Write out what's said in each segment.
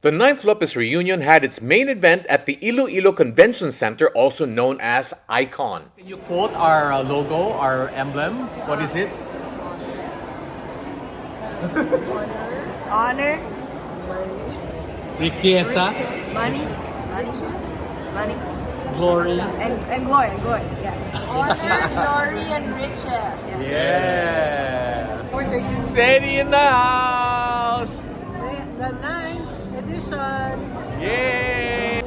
The 9th Lopez reunion had its main event at the Iloilo Convention Center, also known as ICON. Can you quote our logo, our emblem? What is it? Honor, Riqueza, money, money, glory. and glory, yeah. Honor, glory, and riches. Yeah. Sadie in the house! The 9th edition. Yay!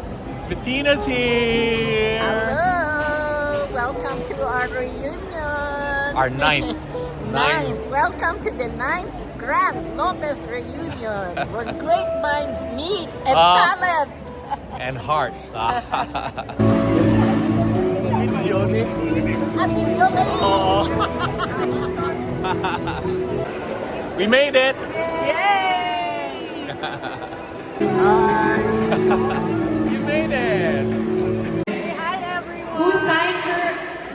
Bettina's here! Hello! Welcome to our reunion. Our ninth. Welcome to the 9th Grand Lopez reunion, where great minds meet and talent. And heart. Ate Joey. We made it! Yay! You made it! Hi everyone. Who signed for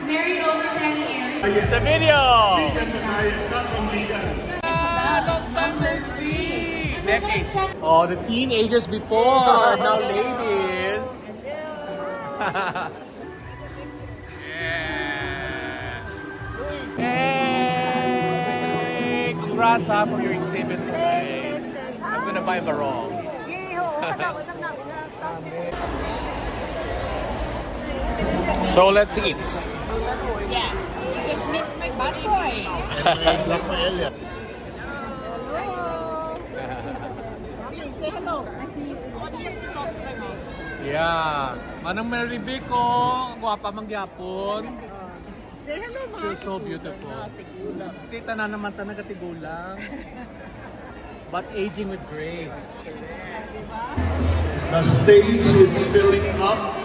married over 10 years? It's a video! Long time no see! Decades. Oh, the teenagers before, now ladies. Hey! Congrats for your exhibit today. I'm gonna buy barong. So let's eat. Yes, you just missed my batchoy. Say hello. Yeah. Manang Mary ko, guwapa mangyapon. Say hello, ma. You're so beautiful. Tita na naman ta nagatigulang. But aging with grace. The stage is filling up.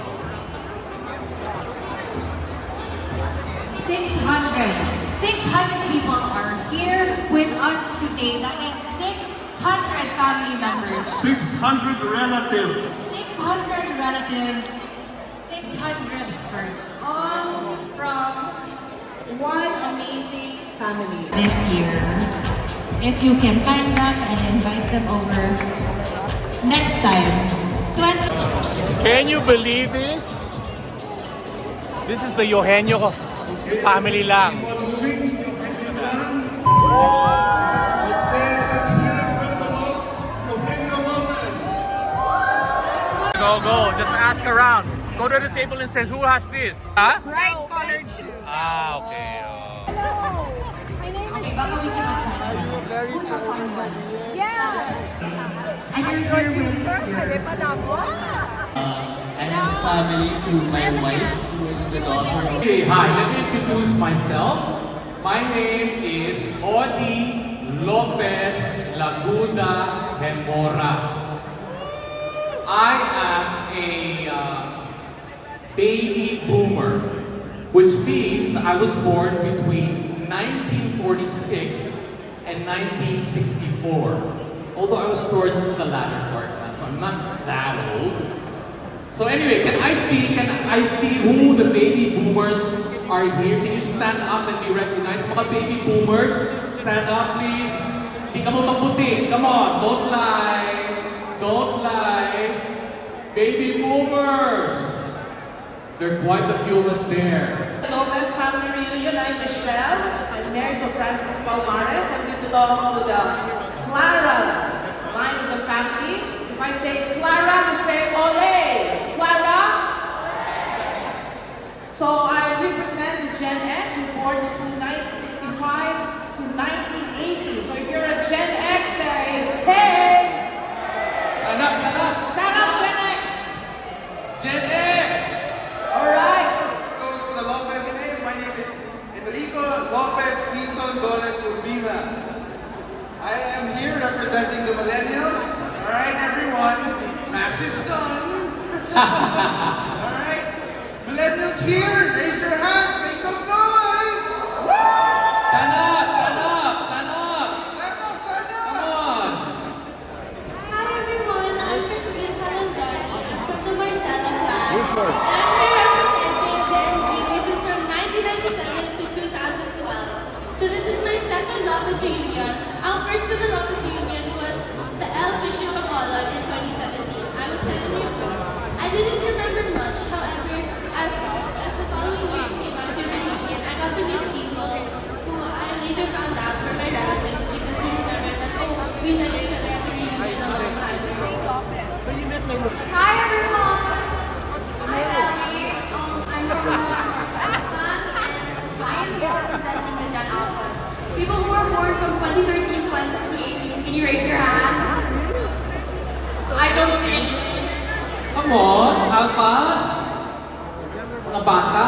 600 people are here with us today. That is 600 family members. 600 relatives. 600 relatives. 600 hearts. All from one amazing family. This year, if you can find them and invite them over next time. 20. Can you believe this? This is the Eugenio family lang. Go. Just ask around. Go to the table and say, who has this? Huh? Bright colored shoes. Ah, okay. Baka we can Yes. And you're here with I have family through my wife, who is the daughter of... Hey, hi, let me introduce myself. My name is Odi Lopez Laguna Hemora. I am a baby boomer, which means I was born between 1946 and 1964. Although I was towards the latter part, so I'm not that old. So anyway, can I see who the baby boomers are here? Can you stand up and be recognized? Mga baby boomers, stand up please. Hindi ka mo magputi. Come on, don't lie. Don't lie. Baby boomers. There are quite a few of us there. Lopez family reunion. I'm Michelle. I'm married to Francis Palmares and we belong to the Clara line of the family. If I say Clara, you say Ole. Clara? So I represent the Gen X who were born between 1965 to 1980. So if you're a Gen X, say, hey! Stand up, stand up. Stand up, Gen X! Gen X. Alright. The Lopez name. My name is Enrico Lopez Quizon Goles Urbina. I am here representing the millennials. All right, everyone. Mass is done. All right. Millennials here, raise your hands, make some noise. Woo! Stand up, stand up, stand up. Stand up, stand up. Come on. Hi everyone, I'm Francine Halandani from the Marcella clan. And I'm here representing Gen Z, which is from 1997 to 2012. So this is my second Lopez reunion. Ang first ko na Lopez reunion was sa El Bishop Bacolod in 2017. Come on, Alphas. Mga bata.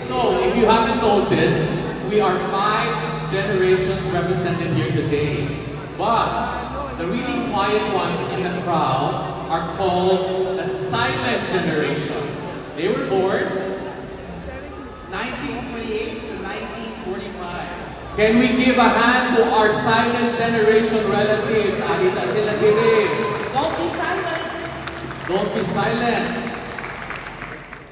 So, if you haven't noticed, we are 5 generations represented here today. But the really quiet ones in the crowd are called the silent generation. They were born 1928 to 1945. Can we give a hand to our silent generation relatives? Alita sila din. Don't be silent. Don't be silent.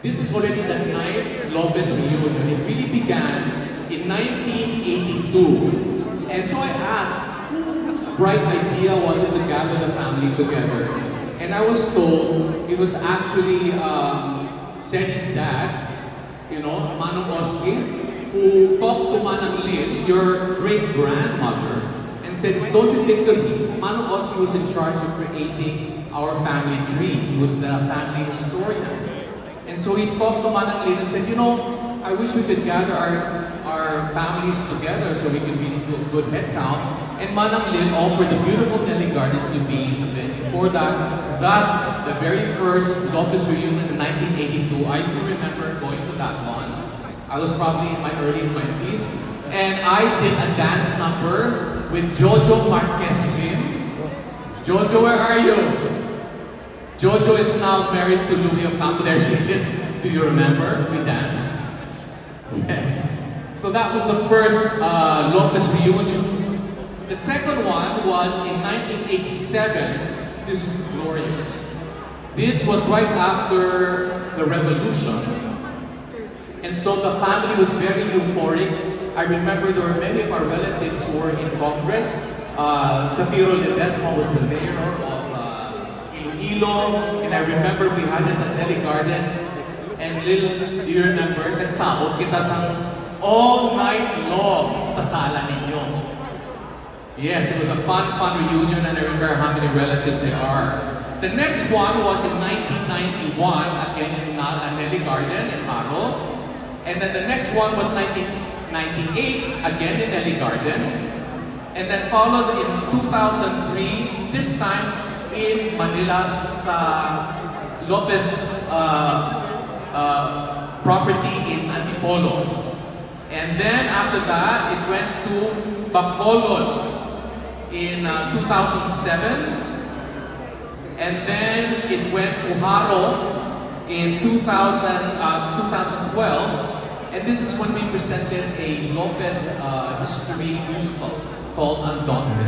This is already the 9th Lopez reunion. It really began in 1982. And so I asked, whose bright idea was it to gather the family together? And I was told it was actually Sedi's dad, Manong Oski, who talked to Manang Lin, your great-grandmother, and said, don't you think, because Manong Oski was in charge of creating our family tree. He was the family historian. And so he talked to Manang Lin and said, I wish we could gather our families together so we could really do a good head count. And Manang Lin offered the beautiful Nelly Garden to be the venue for that. Thus, the very first Lopez reunion in 1982, I do remember going to that one. I was probably in my early 20s. And I did a dance number with Jojo Marquez Lim. Jojo, where are you? Jojo is now married to Louie Ocampo. There she is. Do you remember? We danced. Yes. So that was the first Lopez reunion. The second one was in 1987. This was glorious. This was right after the revolution. And so the family was very euphoric. I remember there were many of our relatives who were in Congress. Safiro Ledesma was the mayor of Iloilo. And I remember we had it at Nelly Garden. And Lil, do you remember? Nagsahod kita sa all night long sa sala ninyo. Yes, it was a fun reunion, and I remember how many relatives there are. The next one was in 1991, again in Nelly Garden in Haro. And then the next one was 1998, again in Nelly Garden. And then followed in 2003, this time in Manila sa Lopez property in Antipolo. And then after that, it went to Bacolod in 2007. And then it went to Haro in 2012. And this is when we presented a Lopez history musical called Undaunted.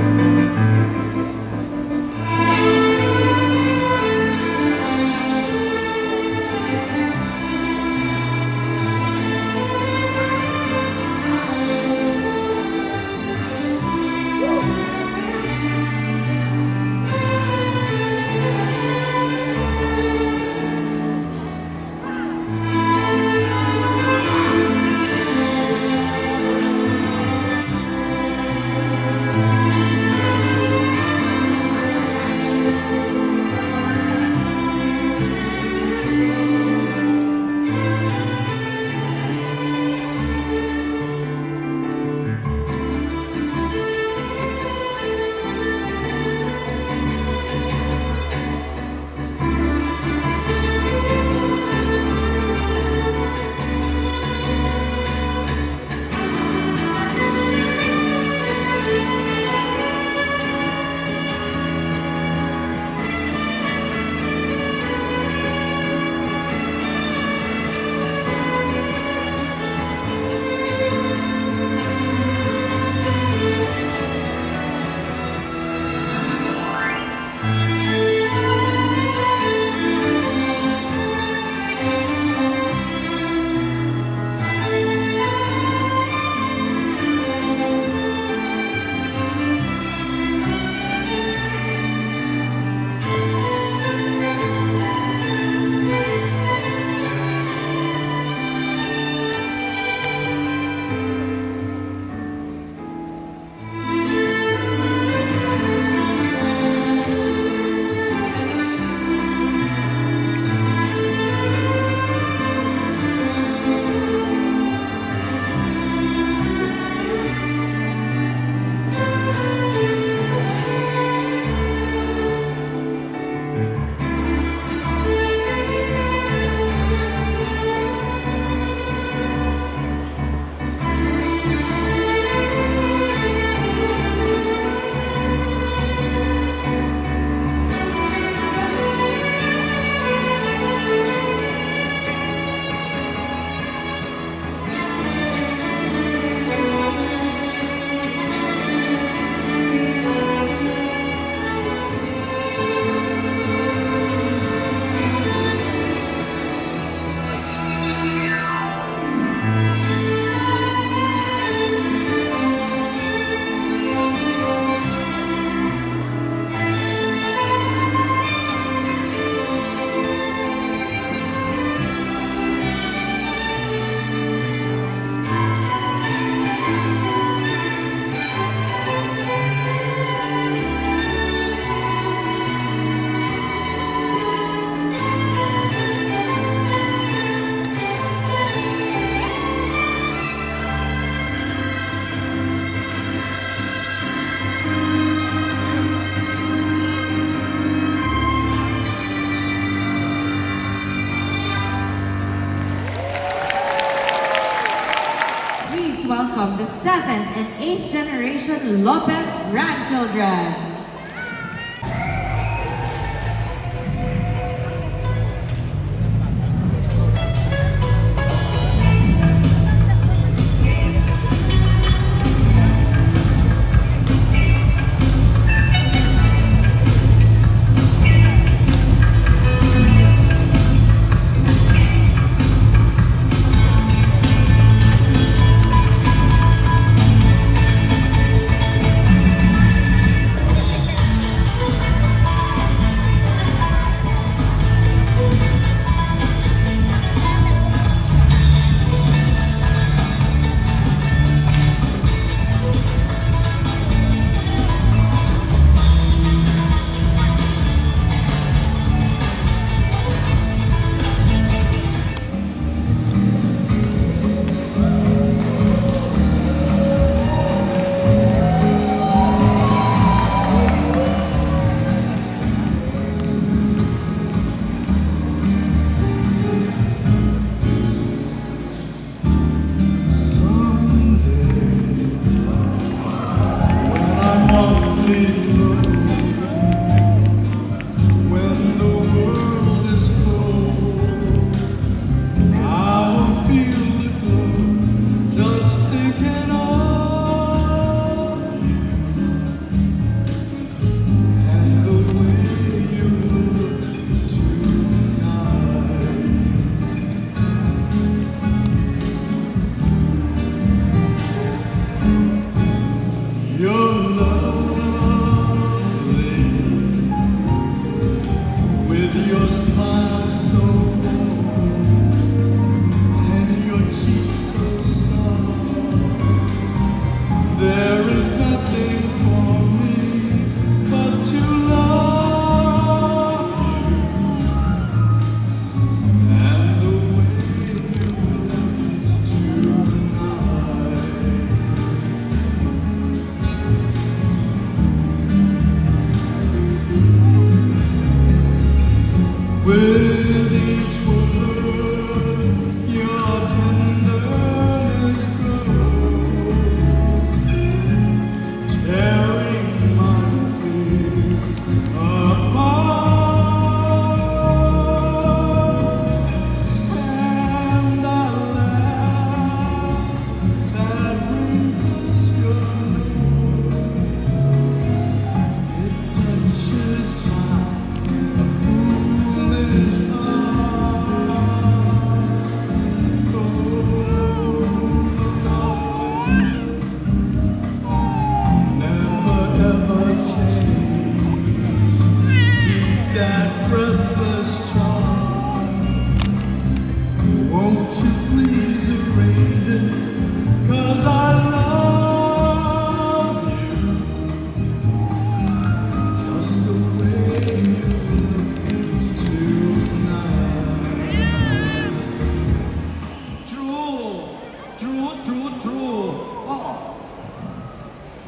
7th and 8th generation Lopez grandchildren.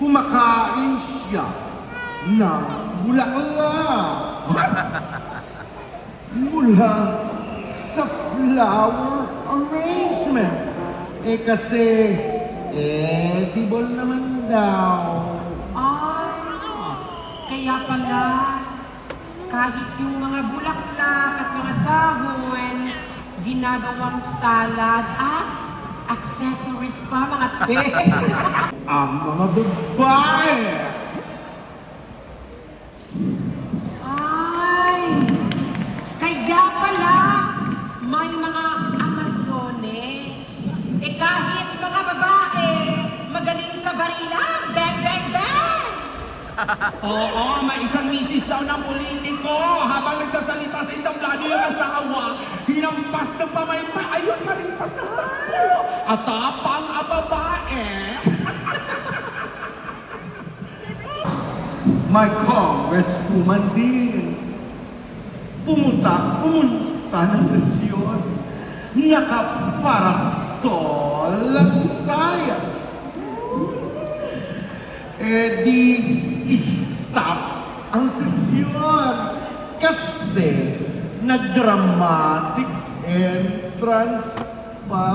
Kumakain siya ng bulaklak mula sa flower arrangement. Kasi edible naman daw. Kaya pala, kahit yung mga bulaklak at mga dahon, ginagawang salad at accessories pa, mga Ang mga babae. Ay! Kaya pala, may mga Amazones. Kahit mga babae, magaling sa barilan. Bang, bang, bang! Oo, may isang misis daw ng politiko. Habang nagsasalita sa entablado yung asawa, hinampas ng pamaypa. Ayun, kalimpas ng takbo. At tapang ang babae. May congresswoman din. Pumunta ng sesyon. Nakaparasol at saya. Stop ang sesyon kasi nag-dramatic entrance pa.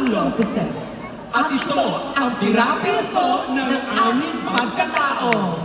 Lopezes. At ito ang pira-piraso ng aming pagkatao.